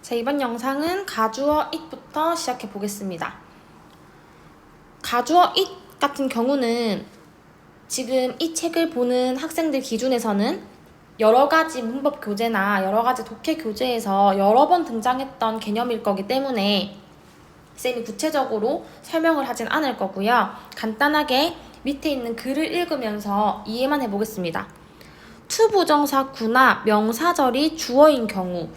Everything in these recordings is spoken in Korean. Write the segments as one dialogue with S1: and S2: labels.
S1: 자, 이번 영상은 가주어 it부터 시작해 보겠습니다. 가주어 it 같은 경우는 지금 이 책을 보는 학생들 기준에서는 여러 가지 문법 교재나 여러 가지 독해 교재에서 여러 번 등장했던 개념일 거기 때문에 쌤이 구체적으로 설명을 하진 않을 거고요. 간단하게 밑에 있는 글을 읽으면서 이해만 해보겠습니다. 투부정사 구나 명사절이 주어인 경우,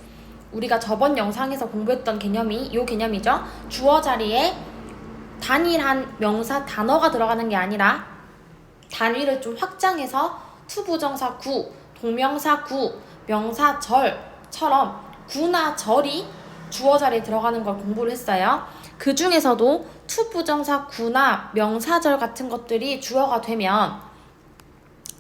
S1: 우리가 저번 영상에서 공부했던 개념이 이 개념이죠. 주어 자리에 단일한 명사 단어가 들어가는 게 아니라 단위를 좀 확장해서 투부정사 구, 동명사 구, 명사 절처럼 구나 절이 주어 자리에 들어가는 걸 공부를 했어요. 그 중에서도 투부정사 구나 명사절 같은 것들이 주어가 되면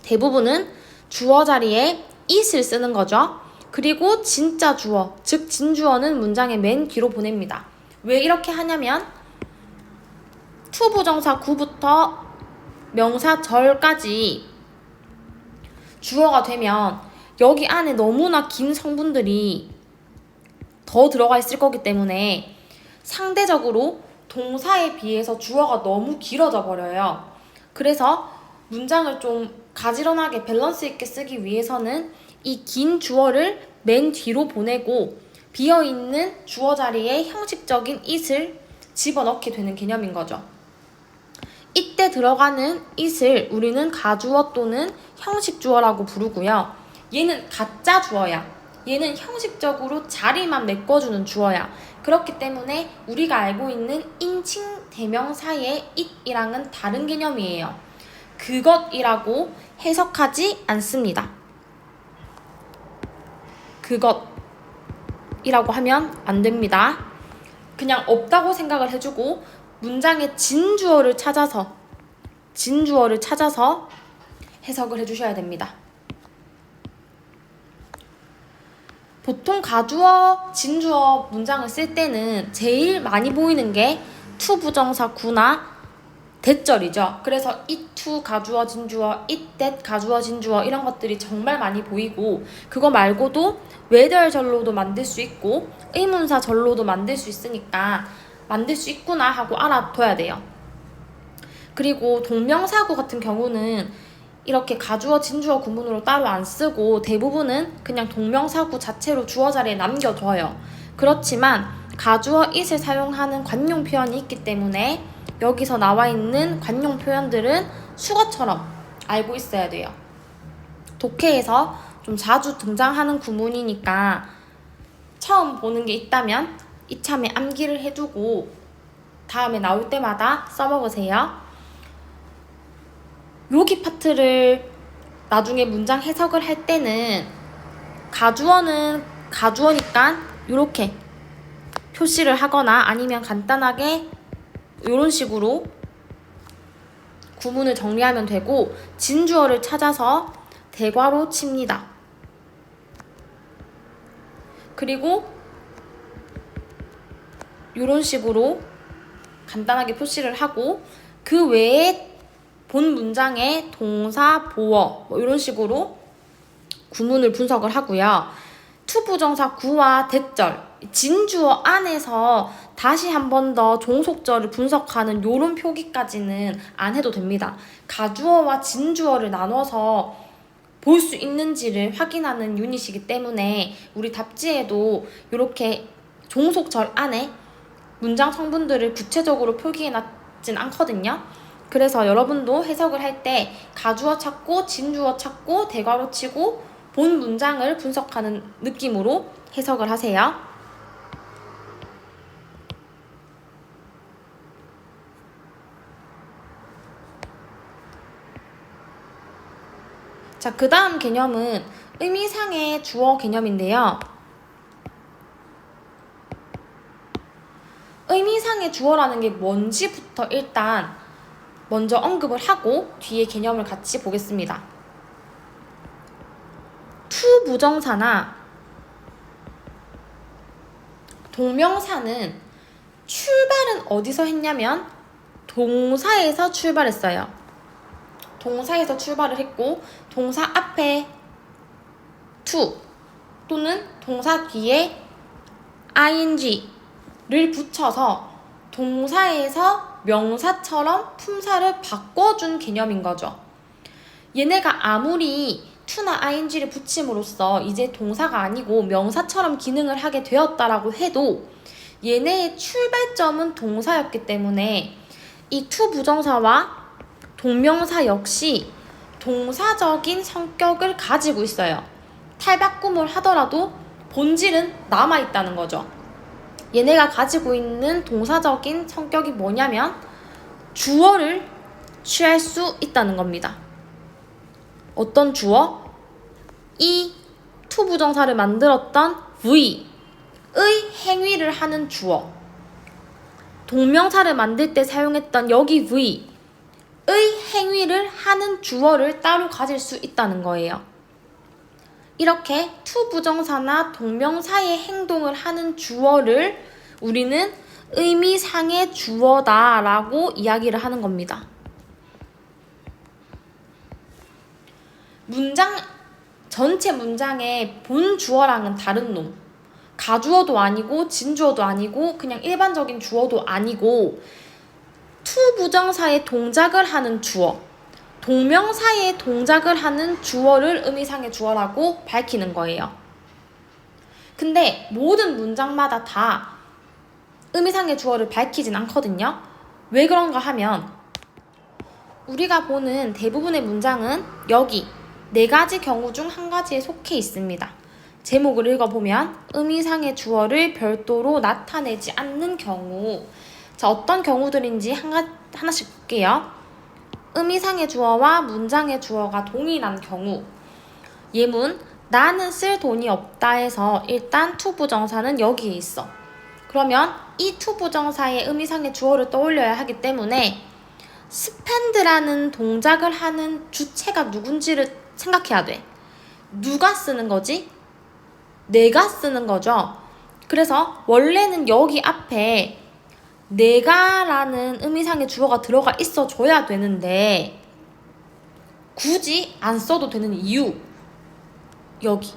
S1: 대부분은 주어 자리에 it을 쓰는 거죠. 그리고 진짜 주어, 즉 진주어는 문장의 맨 뒤로 보냅니다. 왜 이렇게 하냐면 투부정사 구부터 명사 절까지 주어가 되면 여기 안에 너무나 긴 성분들이 더 들어가 있을 거기 때문에 상대적으로 동사에 비해서 주어가 너무 길어져 버려요. 그래서 문장을 좀 가지런하게 밸런스 있게 쓰기 위해서는 이 긴 주어를 맨 뒤로 보내고 비어있는 주어 자리에 형식적인 it을 집어넣게 되는 개념인 거죠. 이때 들어가는 it을 우리는 가주어 또는 형식 주어라고 부르고요. 얘는 가짜 주어야. 얘는 형식적으로 자리만 메꿔주는 주어야. 그렇기 때문에 우리가 알고 있는 인칭 대명사의 it이랑은 다른 개념이에요. 그것이라고 해석하지 않습니다. 그것이라고 하면 안 됩니다. 그냥 없다고 생각을 해주고 문장의 진주어를 찾아서 해석을 해주셔야 됩니다. 보통 가주어, 진주어 문장을 쓸 때는 제일 많이 보이는 게 투부정사 구나 대절이죠. 그래서 이투 가주어 진주어, 이댓 가주어 진주어 이런 것들이 정말 많이 보이고, 그거 말고도 외절절로도 만들 수 있고 의문사 절로도 만들 수 있으니까 만들 수 있구나 하고 알아둬야 돼요. 그리고 동명사구 같은 경우는 이렇게 가주어 진주어 구문으로 따로 안 쓰고 대부분은 그냥 동명사구 자체로 주어 자리에 남겨둬요. 그렇지만 가주어 it을 사용하는 관용 표현이 있기 때문에 여기서 나와 있는 관용 표현들은 수거처럼 알고 있어야 돼요. 독해에서 좀 자주 등장하는 구문이니까 처음 보는 게 있다면 이참에 암기를 해두고 다음에 나올 때마다 써먹으세요. 여기 파트를 나중에 문장 해석을 할 때는 가주어는 가주어니까 이렇게 표시를 하거나 아니면 간단하게 이런 식으로 구문을 정리하면 되고, 진주어를 찾아서 대괄호 칩니다. 그리고 이런 식으로 간단하게 표시를 하고 그 외에 본 문장의 동사, 보어 이런 식으로 구문을 분석을 하고요. 투부정사 구와 대절, 진주어 안에서 다시 한 번 더 종속절을 분석하는 요런 표기까지는 안 해도 됩니다. 가주어와 진주어를 나눠서 볼 수 있는지를 확인하는 유닛이기 때문에 우리 답지에도 이렇게 종속절 안에 문장 성분들을 구체적으로 표기해놨진 않거든요. 그래서 여러분도 해석을 할 때 가주어 찾고 진주어 찾고 대괄호 치고 본 문장을 분석하는 느낌으로 해석을 하세요. 자, 그 다음 개념은 의미상의 주어 개념인데요. 의미상의 주어라는 게 뭔지부터 일단 먼저 언급을 하고 뒤에 개념을 같이 보겠습니다. 투부정사나 동명사는 출발은 어디서 했냐면 동사에서 출발했어요. 동사에서 출발을 했고 동사 앞에 to 또는 동사 뒤에 ing를 붙여서 동사에서 명사처럼 품사를 바꿔준 개념인 거죠. 얘네가 아무리 to나 ing를 붙임으로써 이제 동사가 아니고 명사처럼 기능을 하게 되었다라고 해도 얘네의 출발점은 동사였기 때문에 이 to 부정사와 동명사 역시 동사적인 성격을 가지고 있어요. 탈바꿈을 하더라도 본질은 남아있다는 거죠. 얘네가 가지고 있는 동사적인 성격이 뭐냐면 주어를 취할 수 있다는 겁니다. 어떤 주어? 이 to 부정사를 만들었던 V의 행위를 하는 주어. 동명사를 만들 때 사용했던 여기 V의 행위를 하는 주어를 따로 가질 수 있다는 거예요. 이렇게 to 부정사나 동명사의 행동을 하는 주어를 우리는 의미상의 주어다라고 이야기를 하는 겁니다. 전체 문장의 본 주어랑은 다른 놈. 가주어도 아니고 진주어도 아니고 그냥 일반적인 주어도 아니고 to 부정사의 동작을 하는 주어, 동명사의 동작을 하는 주어를 의미상의 주어라고 밝히는 거예요. 근데 모든 문장마다 다 의미상의 주어를 밝히진 않거든요. 왜 그런가 하면 우리가 보는 대부분의 문장은 여기 4가지 경우 중 한 가지에 속해 있습니다. 제목을 읽어보면 의미상의 주어를 별도로 나타내지 않는 경우. 자, 어떤 경우들인지 하나씩 볼게요. 의미상의 주어와 문장의 주어가 동일한 경우. 예문, 나는 쓸 돈이 없다 해서 일단 to 부정사는 여기에 있어. 그러면 이 to 부정사의 의미상의 주어를 떠올려야 하기 때문에 spend라는 동작을 하는 주체가 누군지를 생각해야 돼. 누가 쓰는 거지? 내가 쓰는 거죠. 그래서 원래는 여기 앞에 내가라는 의미상의 주어가 들어가 있어줘야 되는데 굳이 안 써도 되는 이유. 여기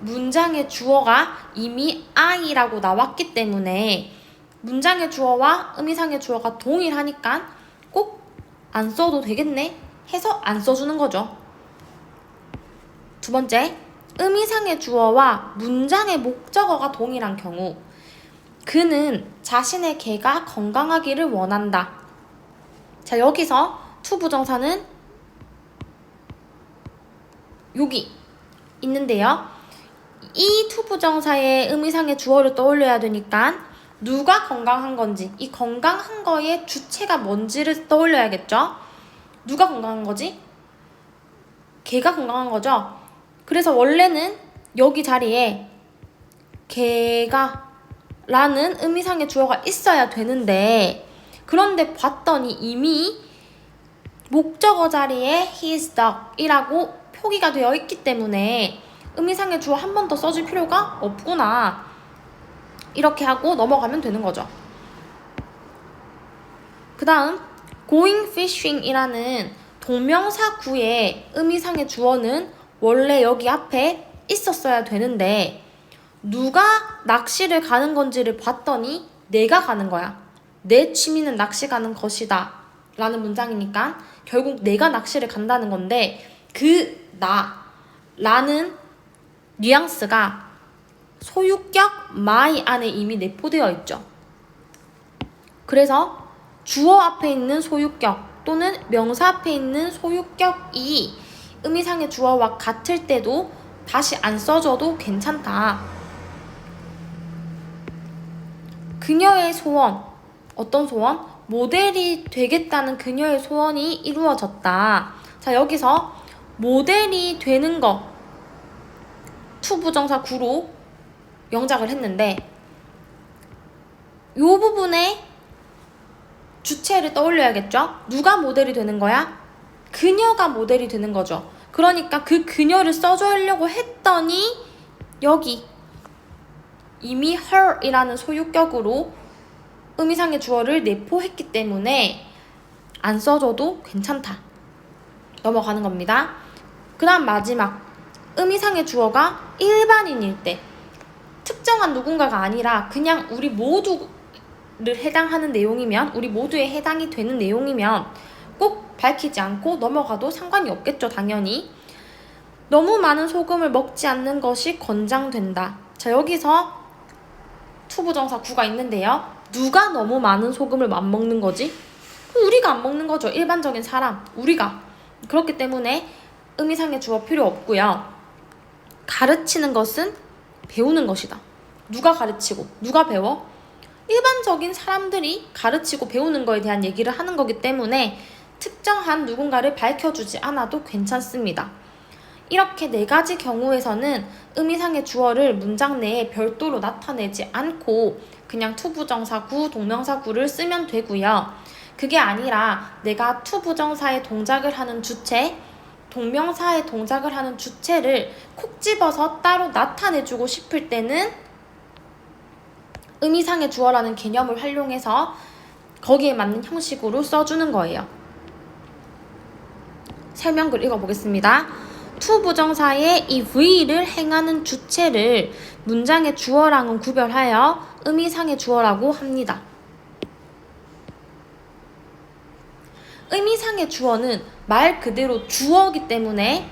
S1: 문장의 주어가 이미 I라고 나왔기 때문에 문장의 주어와 의미상의 주어가 동일하니까 꼭 안 써도 되겠네 해서 안 써주는 거죠. 두 번째, 의미상의 주어와 문장의 목적어가 동일한 경우. 그는 자신의 개가 건강하기를 원한다. 자, 여기서 to 부정사는 여기 있는데요. 이 to 부정사의 의미상의 주어를 떠올려야 되니까 누가 건강한 건지, 이 건강한 거의 주체가 뭔지를 떠올려야겠죠. 누가 건강한 거지? 개가 건강한 거죠. 그래서 원래는 여기 자리에 개가 라는 의미상의 주어가 있어야 되는데 그런데 봤더니 이미 목적어 자리에 his dog 이라고 표기가 되어 있기 때문에 의미상의 주어 한 번 더 써줄 필요가 없구나. 이렇게 하고 넘어가면 되는 거죠. 그 다음 going fishing 이라는 동명사 구의 의미상의 주어는 원래 여기 앞에 있었어야 되는데 누가 낚시를 가는 건지를 봤더니 내가 가는 거야. 내 취미는 낚시 가는 것이다 라는 문장이니까 결국 내가 낚시를 간다는 건데 그 나 라는 뉘앙스가 소유격 my 안에 이미 내포되어 있죠. 그래서 주어 앞에 있는 소유격 또는 명사 앞에 있는 소유격이 의미상의 주어와 같을 때도 다시 안 써줘도 괜찮다. 그녀의 소원, 어떤 소원? 모델이 되겠다는 그녀의 소원이 이루어졌다. 자, 여기서 모델이 되는 거 to 부정사 구로 영작을 했는데 이 부분에 주체를 떠올려야겠죠? 누가 모델이 되는 거야? 그녀가 모델이 되는 거죠. 그러니까 그 그녀를 써주려고 했더니 여기 이미 her 이라는 소유격으로 의미상의 주어를 내포했기 때문에 안 써줘도 괜찮다. 넘어가는 겁니다. 그 다음 마지막 의미상의 주어가 일반인일 때 특정한 누군가가 아니라 그냥 우리 모두를 해당하는 내용이면, 우리 모두에 해당이 되는 내용이면 꼭 밝히지 않고 넘어가도 상관이 없겠죠, 당연히. 너무 많은 소금을 먹지 않는 것이 권장된다. 자, 여기서 투부정사 구가 있는데요. 누가 너무 많은 소금을 안 먹는 거지? 우리가 안 먹는 거죠. 일반적인 사람, 우리가. 그렇기 때문에 의미상의 주어 필요 없고요. 가르치는 것은 배우는 것이다. 누가 가르치고 누가 배워? 일반적인 사람들이 가르치고 배우는 거에 대한 얘기를 하는 거기 때문에 특정한 누군가를 밝혀주지 않아도 괜찮습니다. 이렇게 4가지 경우에서는 의미상의 주어를 문장 내에 별도로 나타내지 않고 그냥 투부정사구, 동명사구를 쓰면 되고요. 그게 아니라 내가 투부정사의 동작을 하는 주체, 동명사의 동작을 하는 주체를 콕 집어서 따로 나타내주고 싶을 때는 의미상의 주어라는 개념을 활용해서 거기에 맞는 형식으로 써주는 거예요. 설명글 읽어보겠습니다. 투부정사의 이 V를 행하는 주체를 문장의 주어랑은 구별하여 의미상의 주어라고 합니다. 의미상의 주어는 말 그대로 주어이기 때문에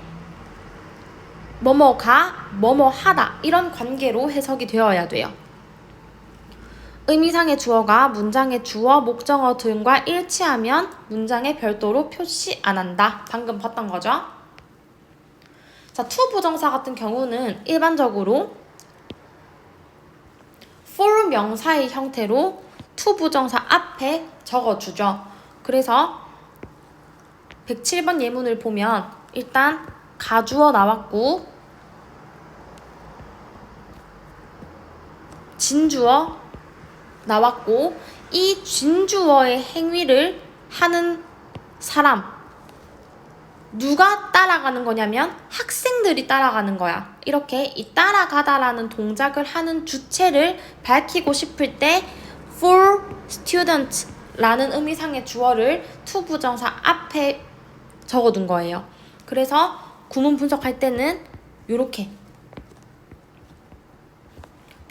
S1: 뭐뭐가 뭐뭐하다 이런 관계로 해석이 되어야 돼요. 의미상의 주어가 문장의 주어, 목적어 등과 일치하면 문장에 별도로 표시 안 한다. 방금 봤던 거죠? 자, 투부정사 같은 경우는 일반적으로 for 명사의 형태로 투부정사 앞에 적어주죠. 그래서 107번 예문을 보면 일단 가주어 나왔고 진주어 나왔고 이 진주어의 행위를 하는 사람 누가 따라가는 거냐면 학생들이 따라가는 거야. 이렇게 이 따라가다라는 동작을 하는 주체를 밝히고 싶을 때 for student 라는 의미상의 주어를 투부정사 앞에 적어둔 거예요. 그래서 구문 분석할 때는 이렇게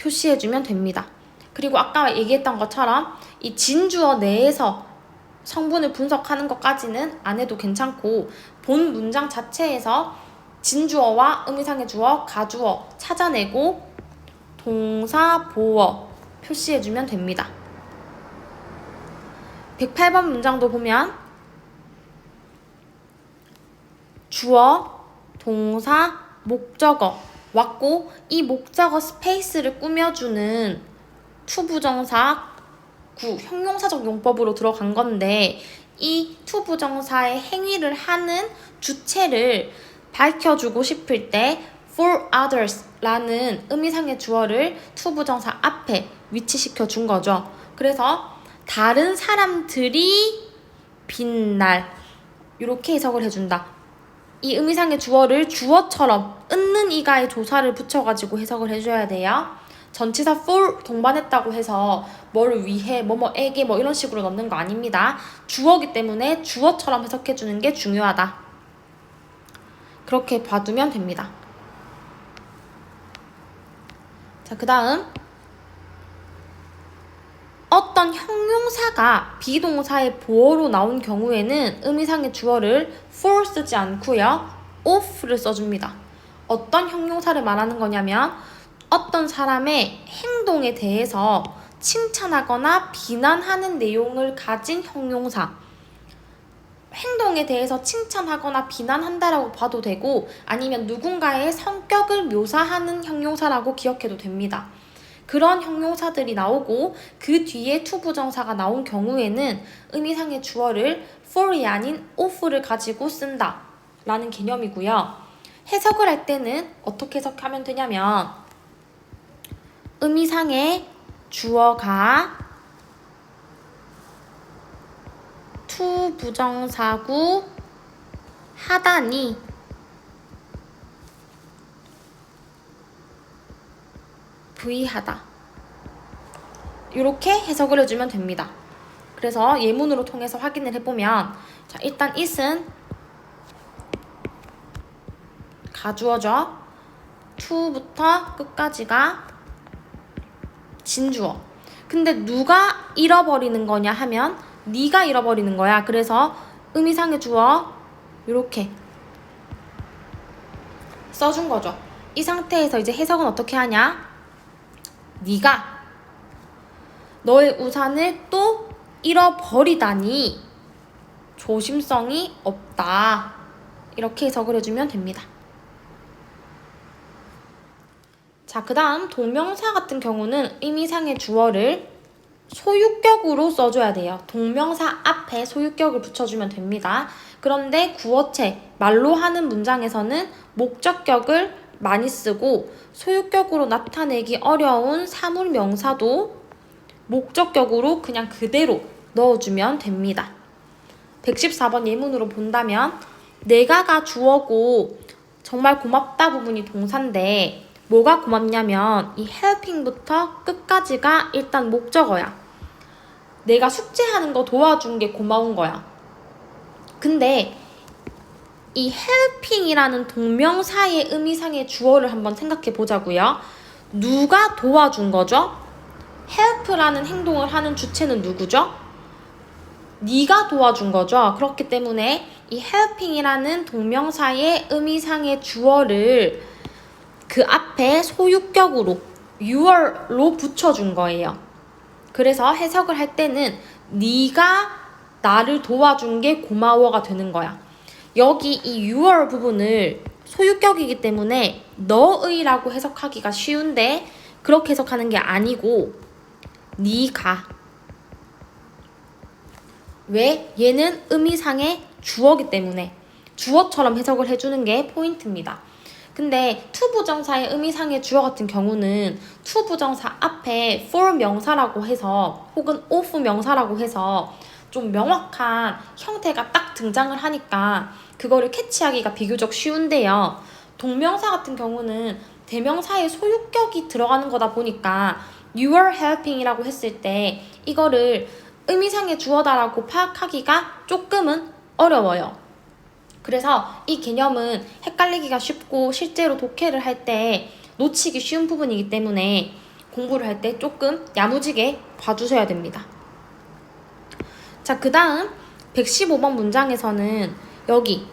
S1: 표시해주면 됩니다. 그리고 아까 얘기했던 것처럼 이 진주어 내에서 성분을 분석하는 것까지는 안 해도 괜찮고 본 문장 자체에서 진주어와 의미상의 주어, 가주어 찾아내고 동사, 보어 표시해주면 됩니다. 108번 문장도 보면 주어, 동사, 목적어 왔고 이 목적어 스페이스를 꾸며주는 투부정사 구, 형용사적 용법으로 들어간 건데 이 투부정사의 행위를 하는 주체를 밝혀주고 싶을 때 for others 라는 의미상의 주어를 투부정사 앞에 위치시켜 준 거죠. 그래서 다른 사람들이 빛날 이렇게 해석을 해준다. 이 의미상의 주어를 주어처럼 은는 이가의 조사를 붙여가지고 해석을 해줘야 돼요. 전치사 for 동반했다고 해서 뭐를 위해, 뭐뭐에게 뭐 이런 식으로 넣는 거 아닙니다. 주어기 때문에 주어처럼 해석해주는 게 중요하다. 그렇게 봐두면 됩니다. 자, 그 다음 어떤 형용사가 비동사의 보어로 나온 경우에는 의미상의 주어를 for 쓰지 않고요. of를 써줍니다. 어떤 형용사를 말하는 거냐면 어떤 사람의 행동에 대해서 칭찬하거나 비난하는 내용을 가진 형용사. 행동에 대해서 칭찬하거나 비난한다라고 봐도 되고 아니면 누군가의 성격을 묘사하는 형용사라고 기억해도 됩니다. 그런 형용사들이 나오고 그 뒤에 투부정사가 나온 경우에는 의미상의 주어를 for이 아닌 of를 가지고 쓴다 라는 개념이고요. 해석을 할 때는 어떻게 해석하면 되냐면 의미상의 주어가 투부정사구 하다니 V하다 이렇게 해석을 해주면 됩니다. 그래서 예문으로 통해서 확인을 해보면 자, 일단 it은 가주어죠. to부터 끝까지가 진주어. 근데 누가 잃어버리는 거냐 하면 네가 잃어버리는 거야. 그래서 의미상의 주어 이렇게 써준 거죠. 이 상태에서 이제 해석은 어떻게 하냐? 네가 너의 우산을 또 잃어버리다니 조심성이 없다. 이렇게 해석을 해주면 됩니다. 자, 그 다음 동명사 같은 경우는 의미상의 주어를 소유격으로 써줘야 돼요. 동명사 앞에 소유격을 붙여주면 됩니다. 그런데 구어체, 말로 하는 문장에서는 목적격을 많이 쓰고 소유격으로 나타내기 어려운 사물명사도 목적격으로 그냥 그대로 넣어주면 됩니다. 114번 예문으로 본다면 내가가 주어고 정말 고맙다 부분이 동사인데 뭐가 고맙냐면 이 helping부터 끝까지가 일단 목적어야. 내가 숙제하는 거 도와준 게 고마운 거야. 근데 이 helping이라는 동명사의 의미상의 주어를 한번 생각해 보자고요. 누가 도와준 거죠? help라는 행동을 하는 주체는 누구죠? 네가 도와준 거죠. 그렇기 때문에 이 helping이라는 동명사의 의미상의 주어를 그 앞에 소유격으로 you로 붙여준 거예요. 그래서 해석을 할 때는 네가 나를 도와준 게 고마워가 되는 거야. 여기 이 your 부분을 소유격이기 때문에 너의라고 해석하기가 쉬운데 그렇게 해석하는 게 아니고 네가. 왜? 얘는 의미상의 주어기 때문에 주어처럼 해석을 해주는 게 포인트입니다. 근데 to 부정사의 의미상의 주어 같은 경우는 to 부정사 앞에 for 명사라고 해서 혹은 of 명사라고 해서 좀 명확한 형태가 딱 등장을 하니까 그거를 캐치하기가 비교적 쉬운데요. 동명사 같은 경우는 대명사의 소유격이 들어가는 거다 보니까 you are helping이라고 했을 때 이거를 의미상의 주어다라고 파악하기가 조금은 어려워요. 그래서 이 개념은 헷갈리기가 쉽고 실제로 독해를 할 때 놓치기 쉬운 부분이기 때문에 공부를 할 때 조금 야무지게 봐주셔야 됩니다. 자, 그 다음 115번 문장에서는 여기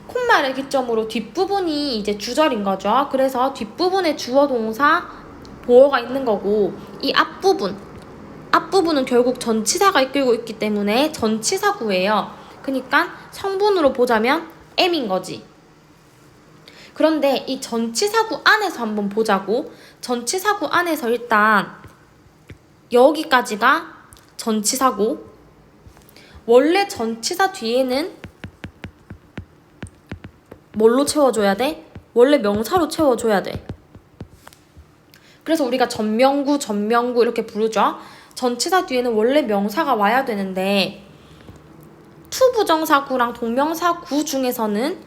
S1: 콤마를 기점으로 뒷부분이 이제 주절인 거죠. 그래서 뒷부분에 주어 동사 보어가 있는 거고 이 앞부분은 결국 전치사가 이끌고 있기 때문에 전치사구예요. 그러니까 성분으로 보자면 M인 거지. 그런데 이 전치사구 안에서 한번 보자고. 전치사구 안에서 일단 여기까지가 전치사고 원래 전치사 뒤에는 뭘로 채워줘야 돼? 원래 명사로 채워줘야 돼. 그래서 우리가 전명구 이렇게 부르죠. 전치사 뒤에는 원래 명사가 와야 되는데 to 부정사구랑 동명사구 중에서는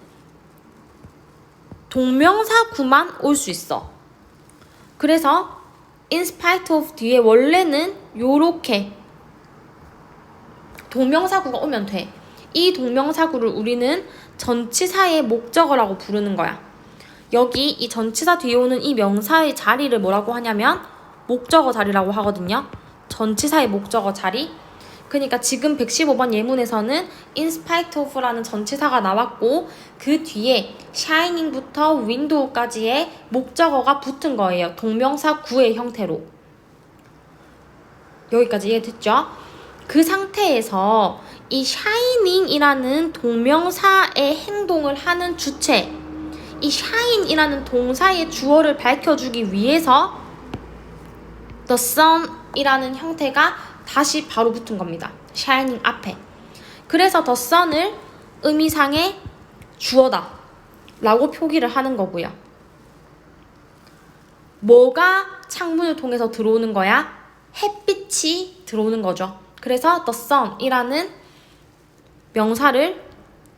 S1: 동명사구만 올 수 있어. 그래서 in spite of 뒤에 원래는 요렇게 동명사구가 오면 돼. 이 동명사구를 우리는 전치사의 목적어라고 부르는 거야. 여기 이 전치사 뒤에 오는 이 명사의 자리를 뭐라고 하냐면 목적어 자리라고 하거든요. 전치사의 목적어 자리. 그러니까 지금 115번 예문에서는 in spite of라는 전치사가 나왔고 그 뒤에 shining부터 window까지의 목적어가 붙은 거예요. 동명사 구의 형태로. 여기까지 이해됐죠? 그 상태에서 이 shining이라는 동명사의 행동을 하는 주체, 이 shine이라는 동사의 주어를 밝혀주기 위해서 the sun이라는 형태가 다시 바로 붙은 겁니다. shining 앞에. 그래서 the sun을 의미상의 주어다 라고 표기를 하는 거고요. 뭐가 창문을 통해서 들어오는 거야? 햇빛이 들어오는 거죠. 그래서 the sun이라는 명사를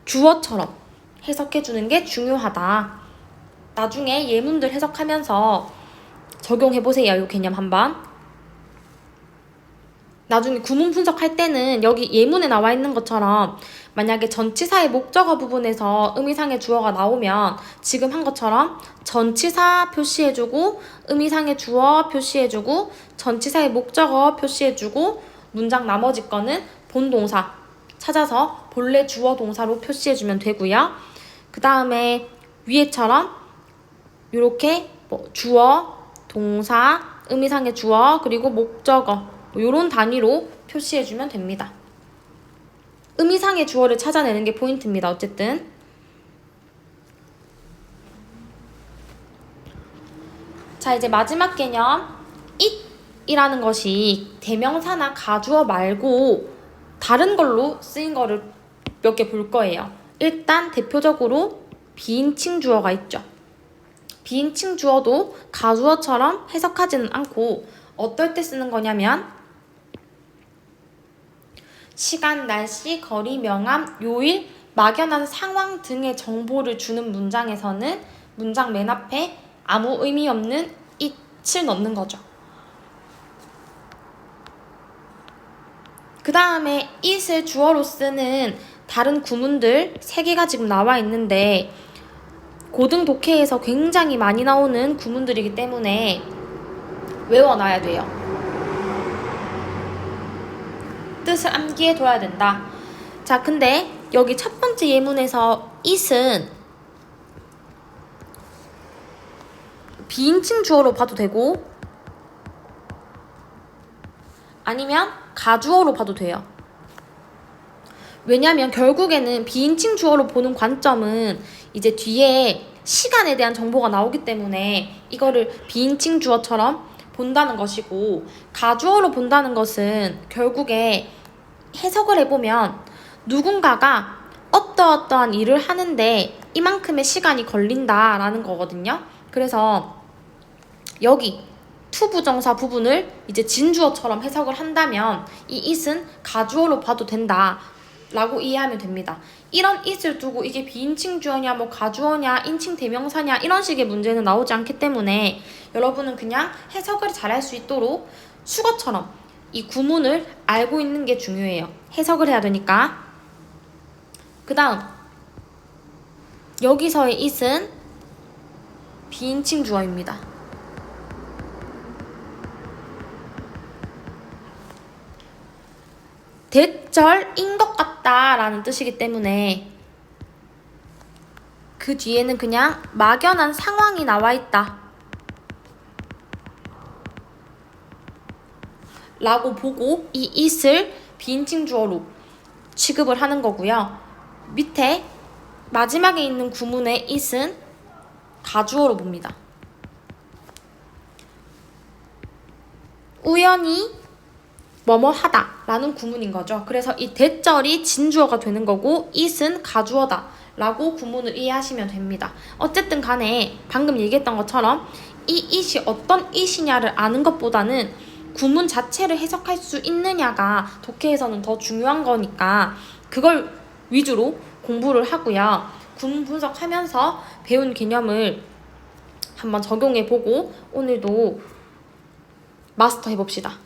S1: 주어처럼 해석해주는 게 중요하다. 나중에 예문들 해석하면서 적용해보세요. 이 개념 한번. 나중에 구문 분석할 때는 여기 예문에 나와 있는 것처럼 만약에 전치사의 목적어 부분에서 의미상의 주어가 나오면 지금 한 것처럼 전치사 표시해주고 의미상의 주어 표시해주고 전치사의 목적어 표시해주고 문장 나머지 거는 본동사 찾아서 본래 주어 동사로 표시해주면 되고요. 그 다음에 위에처럼 이렇게 뭐 주어, 동사, 의미상의 주어 그리고 목적어 이런 단위로 표시해주면 됩니다. 의미상의 주어를 찾아내는 게 포인트입니다. 어쨌든 자, 이제 마지막 개념 it이라는 것이 대명사나 가주어 말고 다른 걸로 쓰인 거를 몇 개 볼 거예요. 일단 대표적으로 비인칭 주어가 있죠. 비인칭 주어도 가주어처럼 해석하지는 않고 어떨 때 쓰는 거냐면 시간, 날씨, 거리, 명암, 요일, 막연한 상황 등의 정보를 주는 문장에서는 문장 맨 앞에 아무 의미 없는 it을 넣는 거죠. 그 다음에 it을 주어로 쓰는 다른 구문들 3개가 지금 나와 있는데 고등 독해에서 굉장히 많이 나오는 구문들이기 때문에 외워놔야 돼요. 뜻을 암기해둬야 된다. 자, 근데 여기 첫 번째 예문에서 it은 비인칭 주어로 봐도 되고 아니면 가주어로 봐도 돼요. 왜냐면 결국에는 비인칭 주어로 보는 관점은 이제 뒤에 시간에 대한 정보가 나오기 때문에 이거를 비인칭 주어처럼 본다는 것이고 가주어로 본다는 것은 결국에 해석을 해보면 누군가가 어떠어떠한 일을 하는데 이만큼의 시간이 걸린다라는 거거든요. 그래서 여기 투부정사 부분을 이제 진주어처럼 해석을 한다면 이 it은 가주어로 봐도 된다 라고 이해하면 됩니다. 이런 it을 두고 이게 비인칭 주어냐 뭐 가주어냐 인칭 대명사냐 이런 식의 문제는 나오지 않기 때문에 여러분은 그냥 해석을 잘할 수 있도록 수거처럼 이 구문을 알고 있는 게 중요해요. 해석을 해야 되니까. 그 다음 여기서의 it은 비인칭 주어입니다. 대절인 것 같다 라는 뜻이기 때문에 그 뒤에는 그냥 막연한 상황이 나와 있다 라고 보고 이 it을 비인칭 주어로 취급을 하는 거고요. 밑에 마지막에 있는 구문의 it은 가주어로 봅니다. 우연히 뭐뭐 하다 라는 구문인 거죠. 그래서 이 대절이 진주어가 되는 거고 it은 가주어다 라고 구문을 이해하시면 됩니다. 어쨌든 간에 방금 얘기했던 것처럼 이 it이 어떤 it이냐를 아는 것보다는 구문 자체를 해석할 수 있느냐가 독해에서는 더 중요한 거니까 그걸 위주로 공부를 하고요. 구문 분석하면서 배운 개념을 한번 적용해보고 오늘도 마스터 해봅시다.